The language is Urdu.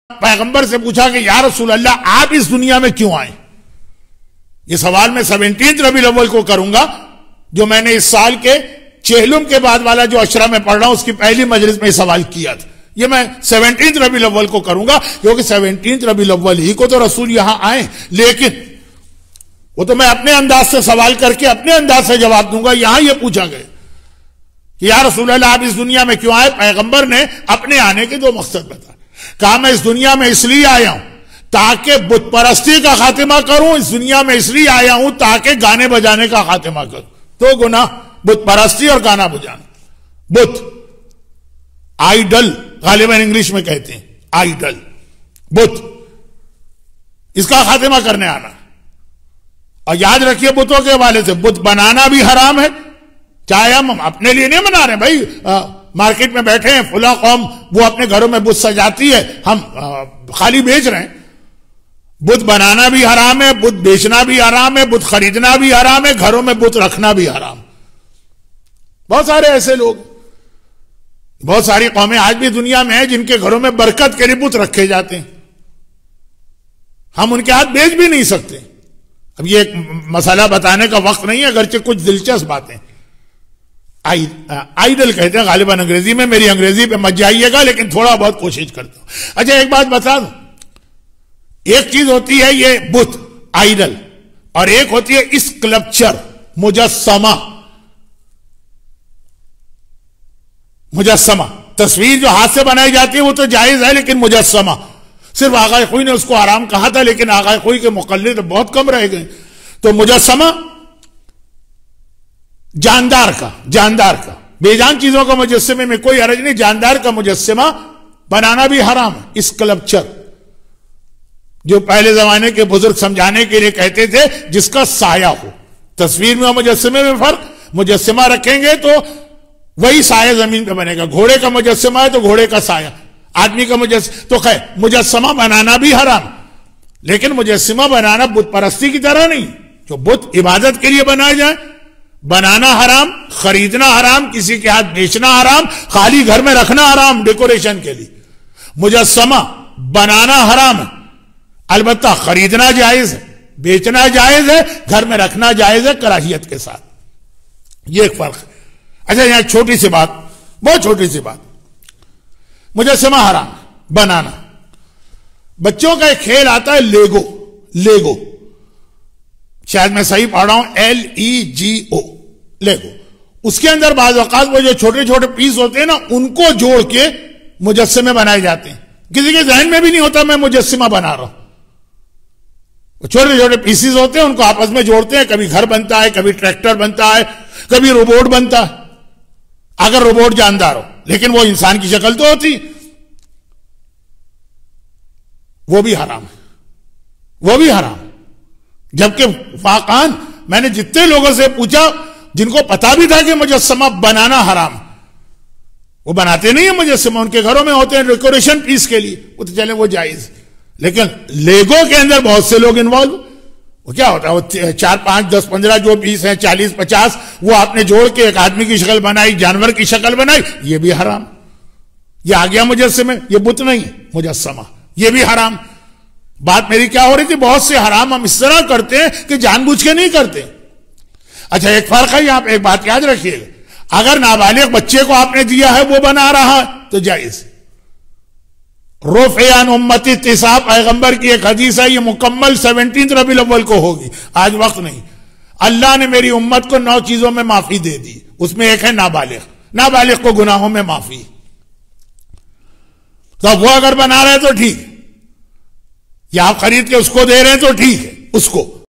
پیغمبر سے پوچھا کہ یا رسول اللہ آپ اس دنیا میں کیوں آئے؟ یہ سوال میں 17 ربیع الاول کو کروں گا، جو میں نے اس سال کے چہلم کے بعد والا جو عشرہ میں پڑھ رہا ہوں اس کی پہلی مجلس میں سوال کیا تھا. یہ میں 17 ربیع الاول کو کروں گا، کیونکہ 17 ربیع الاول ہی کو تو رسول یہاں آئے، لیکن وہ تو میں اپنے انداز سے سوال کر کے اپنے انداز سے جواب دوں گا. یہاں یہ پوچھا گیا کہ یا رسول اللہ آپ اس دنیا میں کیوں آئے؟ پیغمبر نے اپنے آنے کے دو مقصد بتائے. کہا میں اس دنیا میں اس لیے آیا ہوں تاکہ بت پرستی کا خاتمہ کروں، اس دنیا میں اس لیے آیا ہوں تاکہ گانے بجانے کا خاتمہ کروں. تو گناہ بت پرستی اور گانا بجانا. بت آئیڈل غالباً انگلش میں کہتے ہیں، آئیڈل بت، اس کا خاتمہ کرنے آنا. اور یاد رکھیے بتوں کے حوالے سے بت بنانا بھی حرام ہے، چاہے ہم اپنے لیے نہیں بنا رہے بھائی. مارکیٹ میں بیٹھے ہیں، فلاں قوم وہ اپنے گھروں میں بت سجاتی ہے، ہم خالی بیچ رہے ہیں. بت بنانا بھی حرام ہے، بت بیچنا بھی حرام ہے، بت خریدنا بھی حرام ہے، گھروں میں بت رکھنا بھی حرام. بہت سارے ایسے لوگ، بہت ساری قومیں آج بھی دنیا میں ہیں جن کے گھروں میں برکت کے لیے بت رکھے جاتے ہیں. ہم ان کے ہاتھ بیچ بھی نہیں سکتے. اب یہ ایک مسئلہ بتانے کا وقت نہیں ہے، اگرچہ کچھ دلچسپ باتیں. آئیڈل کہتے ہیں غالباً انگریزی میں، میری انگریزی پہ مت جائیے گا لیکن تھوڑا بہت کوشش کرتا ہوں. اچھا ایک بات بتا دوں، ایک چیز ہوتی ہے یہ بت آئیڈل، اور ایک ہوتی ہے اسکلپچر مجسمہ. مجسمہ تصویر جو ہاتھ سے بنائی جاتی ہے وہ تو جائز ہے، لیکن مجسمہ صرف آغا خوئی نے اس کو حرام کہا تھا، لیکن آغا خوئی کے مقلد بہت کم رہ گئے. تو مجسمہ جاندار کا بے جان چیزوں کا مجسمے میں کوئی حرج نہیں، جاندار کا مجسمہ بنانا بھی حرام ہے. اسکلپچر جو پہلے زمانے کے بزرگ سمجھانے کے لیے کہتے تھے جس کا سایہ ہو. تصویر میں اور مجسمے میں فرق، مجسمہ رکھیں گے تو وہی سایہ زمین پہ بنے گا. گھوڑے کا مجسمہ ہے تو گھوڑے کا سایہ، آدمی کا مجسمہ تو خیر مجسمہ بنانا بھی حرام. لیکن مجسمہ بنانا بت پرستی کی طرح نہیں، جو بت عبادت کے لیے بنائے جائیں. بنانا حرام، خریدنا حرام، کسی کے ہاتھ بیچنا حرام، خالی گھر میں رکھنا حرام ڈیکوریشن کے لیے. مجسمہ بنانا حرام ہے، البتہ خریدنا جائز ہے، بیچنا جائز ہے، گھر میں رکھنا جائز ہے کراہیت کے ساتھ. یہ ایک فرق ہے. اچھا یہاں چھوٹی سی بات، بہت چھوٹی سی بات. مجسمہ حرام بنانا. بچوں کا ایک کھیل آتا ہے لیگو، شاید میں صحیح پڑھ رہا ہوں، LEGO لیگو. اس کے اندر بعض اوقات وہ جو چھوٹے چھوٹے پیس ہوتے ہیں نا ان کو جوڑ کے مجسمے بنائے جاتے ہیں. کسی کے ذہن میں بھی نہیں ہوتا میں مجسمہ بنا رہا ہوں. وہ چھوٹے چھوٹے پیسز ہوتے ہیں، ان کو آپس میں جوڑتے ہیں، کبھی گھر بنتا ہے، کبھی ٹریکٹر بنتا ہے، کبھی روبوٹ بنتا ہے. اگر روبوٹ جاندار ہو لیکن وہ انسان کی شکل تو ہوتی، وہ بھی حرام ہے، وہ بھی حرام. جبکہ واقعاً میں نے جتنے لوگوں سے پوچھا جن کو پتا بھی تھا کہ مجسمہ بنانا حرام، وہ بناتے نہیں ہیں مجسمہ، ان کے گھروں میں ہوتے ہیں ڈیکوریشن پیس کے لیے، وہ تو چلے وہ جائز. لیکن لیگو کے اندر بہت سے لوگ انوالو. وہ کیا ہوتا ہے، وہ 4 5 10 15 جو پیس ہیں 40 50 وہ آپ نے جوڑ کے ایک آدمی کی شکل بنائی، جانور کی شکل بنائی، یہ بھی حرام. یہ آ گیا مجسمے، یہ بت نہیں مجسمہ، یہ بھی حرام. بات میری کیا ہو رہی تھی، بہت سے حرام ہم اس طرح کرتے ہیں کہ جان بوجھ کے نہیں کرتے. اچھا ایک فرق ہے یہاں پہ، ایک بات یاد رکھیے گا، اگر نابالغ بچے کو آپ نے دیا ہے وہ بنا رہا ہے تو جائز. رفع عن امتی اتساع پیغمبر کی ایک حدیث ہے، یہ مکمل 17 ربیع الاول کو ہوگی، آج وقت نہیں. اللہ نے میری امت کو 9 چیزوں میں معافی دے دی، اس میں ایک ہے نابالغ کو گناہوں میں معافی. تو وہ اگر بنا رہے تو ٹھیک، یا آپ خرید کے اس کو دے رہے ہیں تو ٹھیک ہے اس کو.